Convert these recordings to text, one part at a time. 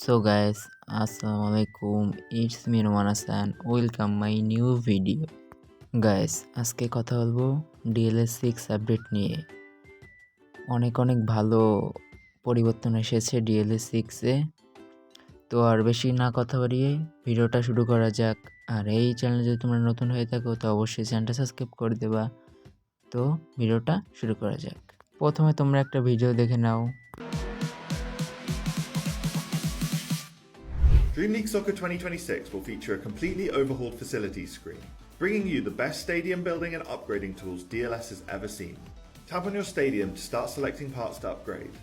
So guys, Assalamualaikum. It's me Roman Hassan. Welcome my new video. Guys, আজকে কথা বলবো DLS 6 update নিয়ে। অনেক ভালো পরিবর্তন এসেছে DLS 6 এ। তো আর বেশি না কথা বাড়িয়ে ভিডিওটা শুরু করা যাক। আর এই চ্যানেলে যদি তোমরা নতুন হয়ে থাকো তো অবশ্যই চ্যানেলটা সাবস্ক্রাইব করে দেবা। তো ভিডিওটা শুরু করা যাক। প্রথমে তোমরা একটা ভিডিও দেখে নাও। Dream League Soccer 2026 will feature a completely overhauled facilities screen, bringing you the best stadium building and upgrading tools DLS has ever seen. Tap on your stadium to start selecting parts to upgrade.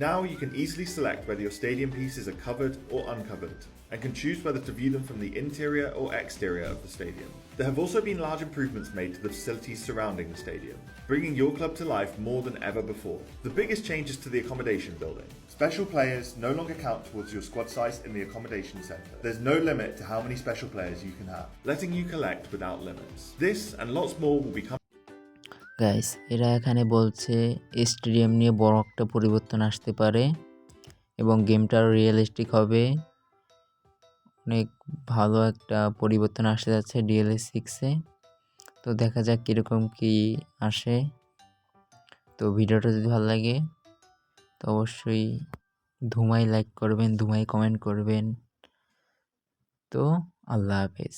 Now you can easily select whether your stadium pieces are covered or uncovered, and can choose whether to view them from the interior or exterior of the stadium. There have also been large improvements made to the facilities surrounding the stadium, bringing your club to life more than ever before. The biggest changes to the accommodation building. Special players no longer count towards your squad size in the accommodation centre. There's no limit to how many special players you can have, letting you collect without limits. This and lots more will become guys, এরা এখানে বলছে stadium নিয়ে বড় একটা পরিবর্তন আসতে পারে এবং গেমটা রিয়েলিস্টিক হবে। অনেক ভালো একটা পরিবর্তন আসতে যাচ্ছে DLS 6-এ। তো দেখা যাক কীরকম কি আসে। তো ভিডিওটা যদি ভালো লাগে তো অবশ্যই ধুমাই লাইক করবেন, ধুমাই কমেন্ট করবেন। তো আল্লাহ হাফেজ।